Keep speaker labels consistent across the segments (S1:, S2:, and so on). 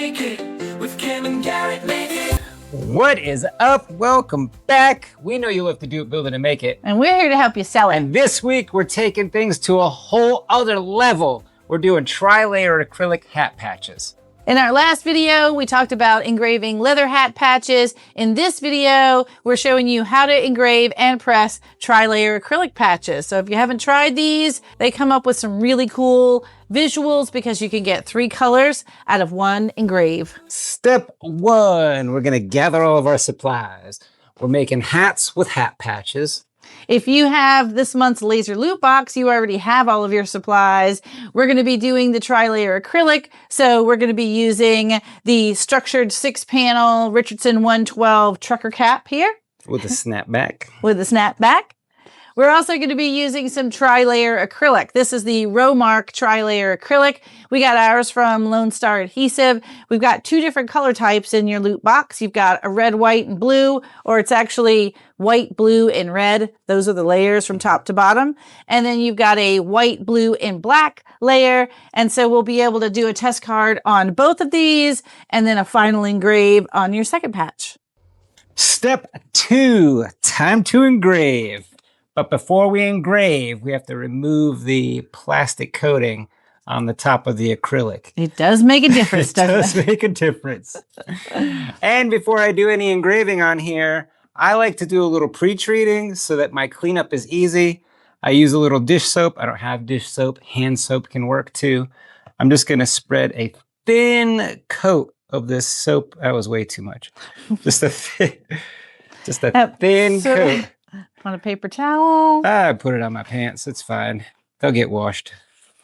S1: make it with Kim and Garrett make it.
S2: What is up? Welcome back. We know you love to do it, build it, and make it.
S3: And we're here to help you sell it.
S2: And this week we're taking things to a whole other level. We're doing tri-layer acrylic hat patches.
S3: In our last video, we talked about engraving leather hat patches. In this video, we're showing you how to engrave and press tri-layer acrylic patches. So if you haven't tried these, they come up with some really cool visuals because you can get 3 colors out of 1 engrave.
S2: Step 1, we're gonna gather all of our supplies. We're making hats with hat patches.
S3: If you have this month's laser loot box, you already have all of your supplies. We're going to be doing the tri-layer acrylic. So we're going to be using the structured 6-panel Richardson 112 trucker cap here.
S2: With a snapback.
S3: With a snapback. We're also going to be using some tri-layer acrylic. This is the Rowmark tri-layer acrylic. We got ours from Lone Star Adhesive. We've got 2 different color types in your loot box. You've got a red, white, and blue, or it's actually white, blue, and red. Those are the layers from top to bottom. And then you've got a white, blue, and black layer. And so we'll be able to do a test card on both of these and then a final engrave on your second patch.
S2: Step 2, time to engrave. But before we engrave, we have to remove the plastic coating on the top of the acrylic.
S3: It does make a difference, doesn't it?
S2: It does make a difference. And before I do any engraving on here, I like to do a little pre-treating so that my cleanup is easy. I use a little dish soap. I don't have dish soap. Hand soap can work too. I'm just going to spread a thin coat of this soap. That was way too much. Just a thin coat.
S3: On a paper towel.
S2: I put it on my pants. It's fine. They'll get washed.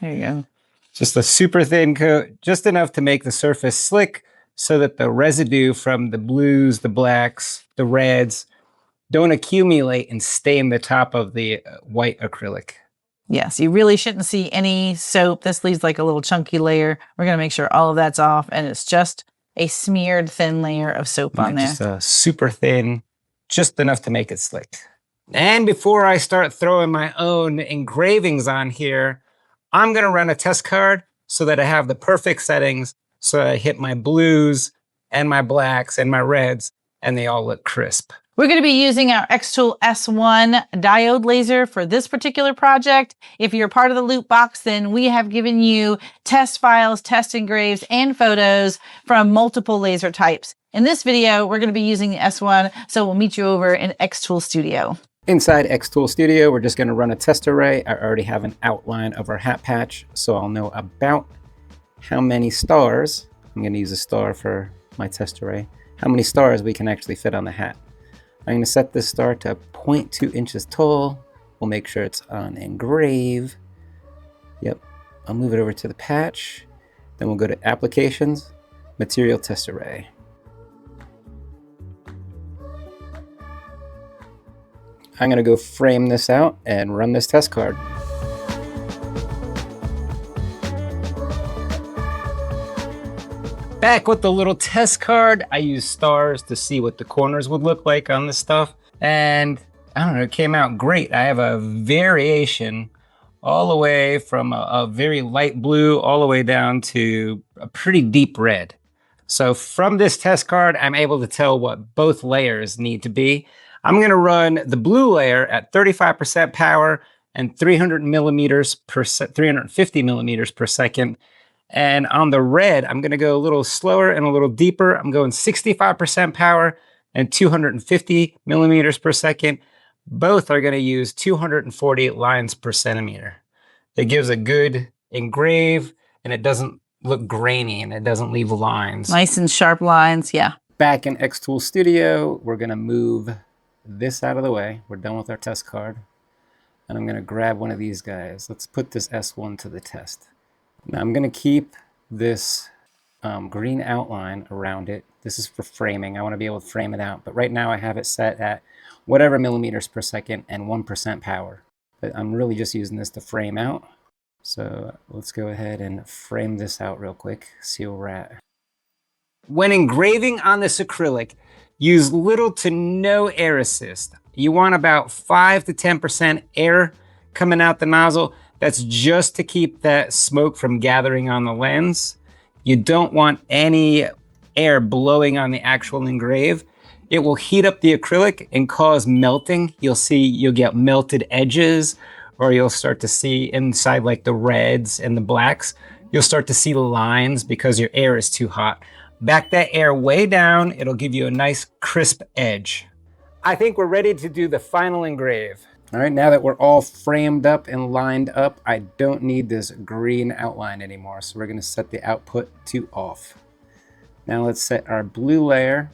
S3: There you go.
S2: Just a super thin coat, just enough to make the surface slick so that the residue from the blues, the blacks, the reds don't accumulate and stain the top of the white acrylic.
S3: Yes, you really shouldn't see any soap. This leaves like a little chunky layer. We're going to make sure all of that's off, and it's just a smeared thin layer of soap on there.
S2: Just a super thin, just enough to make it slick. And before I start throwing my own engravings on here, I'm going to run a test card so that I have the perfect settings so I hit my blues and my blacks and my reds and they all look crisp.
S3: We're going to be using our Xtool S1 diode laser for this particular project. If you're part of the loot box, then we have given you test files, test engraves, and photos from multiple laser types. In this video, we're going to be using the S1, so we'll meet you over in Xtool Studio.
S2: Inside Xtool Studio, we're just going to run a test array. I already have an outline of our hat patch, so I'll know about how many stars, I'm going to use a star for my test array, how many stars we can actually fit on the hat. I'm going to set this star to 0.2 inches tall. We'll make sure it's on engrave. Yep, I'll move it over to the patch. Then we'll go to Applications, Material Test Array. I'm going to go frame this out and run this test card. Back with the little test card, I used stars to see what the corners would look like on this stuff. And I don't know, it came out great. I have a variation all the way from a very light blue all the way down to a pretty deep red. So from this test card, I'm able to tell what both layers need to be. I'm going to run the blue layer at 35% power and 350 millimeters per second. And on the red, I'm going to go a little slower and a little deeper. I'm going 65% power and 250 millimeters per second. Both are going to use 240 lines per centimeter. It gives a good engrave, and it doesn't look grainy, and it doesn't leave lines.
S3: Nice and sharp lines, yeah.
S2: Back in Xtool Studio, we're going to move this out of the way. We're done with our test card. And I'm going to grab one of these guys. Let's put this S1 to the test. Now I'm going to keep this green outline around it. This is for framing. I want to be able to frame it out. But right now I have it set at whatever millimeters per second and 1% power. But I'm really just using this to frame out. So let's go ahead and frame this out real quick, see where we're at. When engraving on this acrylic, use little to no air assist. You want about 5 to 10% air coming out the nozzle. That's just to keep that smoke from gathering on the lens. You don't want any air blowing on the actual engrave. It will heat up the acrylic and cause melting. You'll get melted edges, or you'll start to see inside like the reds and the blacks. You'll start to see the lines because your air is too hot. Back that air way down. It'll give you a nice crisp edge. I think we're ready to do the final engrave. All right, now that we're all framed up and lined up, I don't need this green outline anymore. So we're gonna set the output to off. Now let's set our blue layer.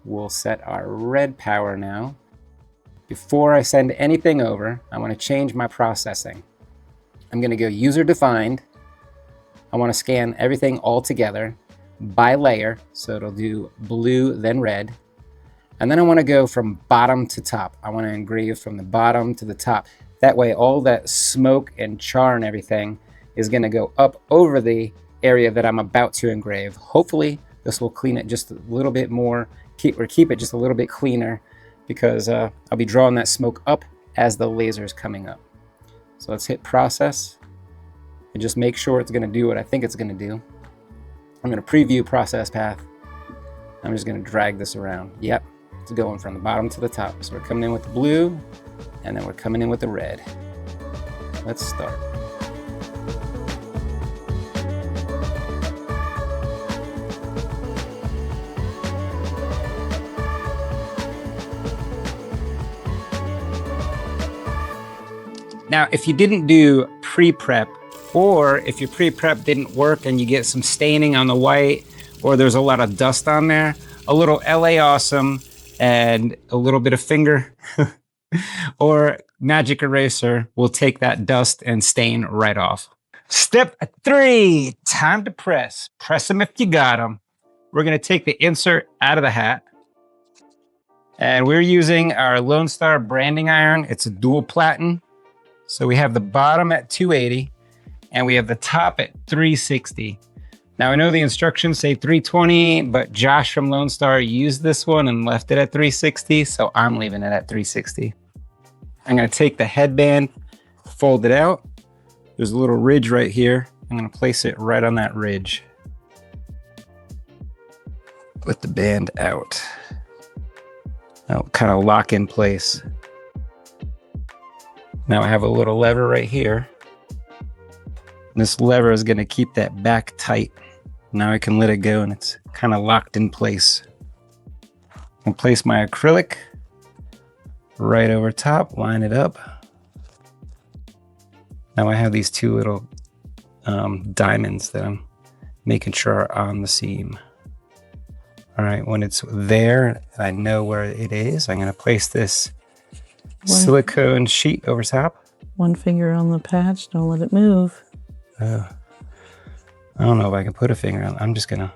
S2: We'll set our red power now. Before I send anything over, I want to change my processing. I'm going to go user defined. I want to scan everything all together by layer. So it'll do blue, then red. And then I want to go from bottom to top. I want to engrave from the bottom to the top. That way all that smoke and char and everything is going to go up over the area that I'm about to engrave. Hopefully this will clean it just a little bit more, keep it just a little bit cleaner, because I'll be drawing that smoke up as the laser is coming up. So let's hit process and just make sure it's going to do what I think it's going to do. I'm going to preview process path. I'm just going to drag this around. Yep, it's going from the bottom to the top. So we're coming in with the blue, and then we're coming in with the red. Let's start. Now, if you didn't do pre-prep, or if your pre-prep didn't work and you get some staining on the white, or there's a lot of dust on there, a little LA Awesome and a little bit of finger or magic eraser will take that dust and stain right off. Step 3, time to press. Press them if you got them. We're gonna take the insert out of the hat. And we're using our Lone Star branding iron. It's a dual platen. So we have the bottom at 280 and we have the top at 360. Now I know the instructions say 320, but Josh from Lone Star used this one and left it at 360, so I'm leaving it at 360. I'm gonna take the headband, fold it out. There's a little ridge right here. I'm gonna place it right on that ridge. Put the band out. That'll kind of lock in place. Now I have a little lever right here. This lever is gonna keep that back tight. Now I can let it go and it's kind of locked in place. I'll place my acrylic right over top, line it up. Now I have these two little diamonds that I'm making sure are on the seam. All right, when it's there, I know where it is. I'm gonna place this silicone sheet over top.
S3: One finger on the patch, don't let it move.
S2: I don't know if I can put a finger on. I'm just gonna.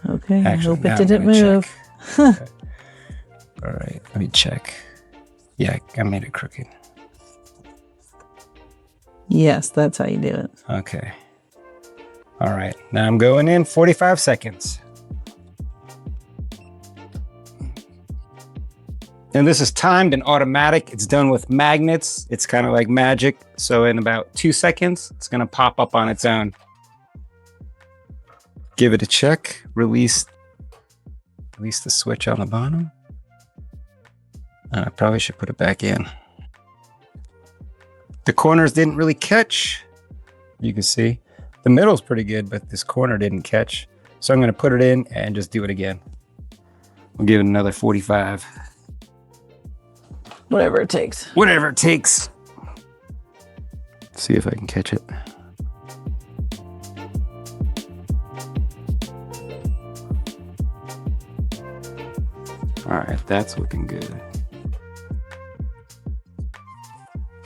S3: Okay, I hope it
S2: now
S3: didn't move.
S2: Okay. All right, let me check. Yeah, I made it crooked.
S3: Yes, that's how you do it.
S2: Okay. All right, now I'm going in 45 seconds. And this is timed and automatic. It's done with magnets. It's kind of like magic. So in about 2 seconds, it's gonna pop up on its own. Give it a check, release the switch on the bottom. And I probably should put it back in. The corners didn't really catch. You can see the middle's pretty good, but this corner didn't catch. So I'm gonna put it in and just do it again. We'll give it another 45.
S3: Whatever it takes.
S2: Whatever it takes. See if I can catch it. All right, that's looking good.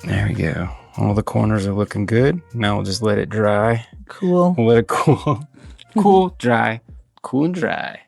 S2: There we go. All the corners are looking good. Now we'll just let it dry.
S3: Cool.
S2: We'll let it cool. Cool, dry, cool and dry.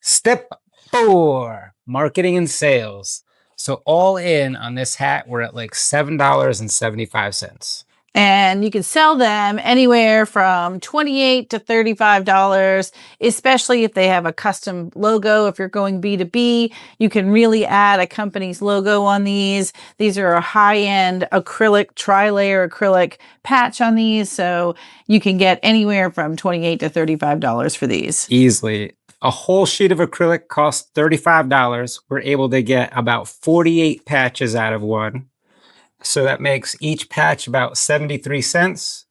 S2: Step 4, marketing and sales. So all in on this hat, we're at like $7.75.
S3: And you can sell them anywhere from $28 to $35, especially if they have a custom logo. If you're going B2B, you can really add a company's logo on these. These are a high-end acrylic, tri-layer acrylic patch on these. So you can get anywhere from $28 to $35 for these.
S2: Easily. A whole sheet of acrylic costs $35. We're able to get about 48 patches out of one. So that makes each patch about 73 cents.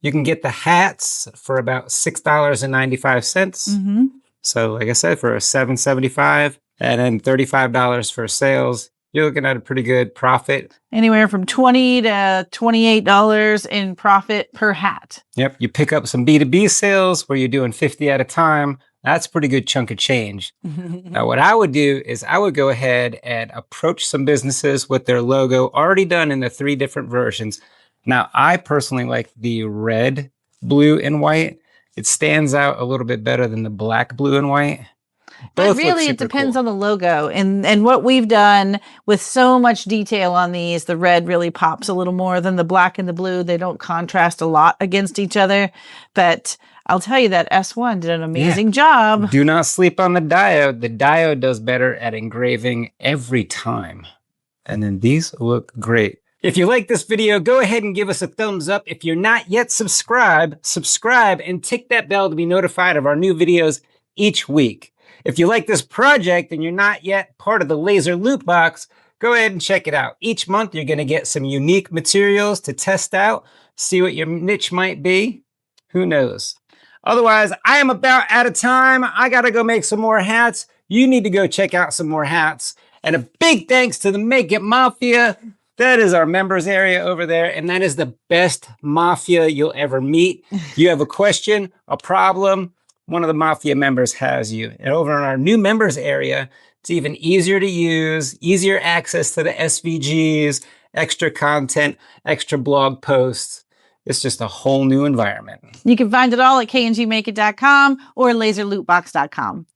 S2: You can get the hats for about $6.95. So like I said, for $7.75 and then $35 for sales, you're looking at a pretty good profit.
S3: Anywhere from $20 to $28 in profit per hat.
S2: Yep. You pick up some B2B sales where you're doing 50 at a time. That's a pretty good chunk of change. Now, what I would do is I would go ahead and approach some businesses with their logo already done in the 3 different versions. Now, I personally like the red, blue, and white. It stands out a little bit better than the black, blue, and white.
S3: But really, it depends on the logo. And what we've done with so much detail on these, the red really pops a little more than the black and the blue. They don't contrast a lot against each other. But I'll tell you that S1 did an amazing job.
S2: Do not sleep on the diode. The diode does better at engraving every time. And then these look great. If you like this video, go ahead and give us a thumbs up. If you're not yet subscribed, subscribe and tick that bell to be notified of our new videos each week. If you like this project and you're not yet part of the Laser Loot Box, go ahead and check it out. Each month, you're going to get some unique materials to test out, see what your niche might be. Who knows? Otherwise, I am about out of time. I got to go make some more hats. You need to go check out some more hats. And a big thanks to the Make It Mafia. That is our members area over there. And that is the best mafia you'll ever meet. You have a question, a problem, one of the Mafia members has you. And over in our new members area, it's even easier to use, easier access to the SVGs, extra content, extra blog posts. It's just a whole new environment.
S3: You can find it all at kngmakeit.com or laserlootbox.com.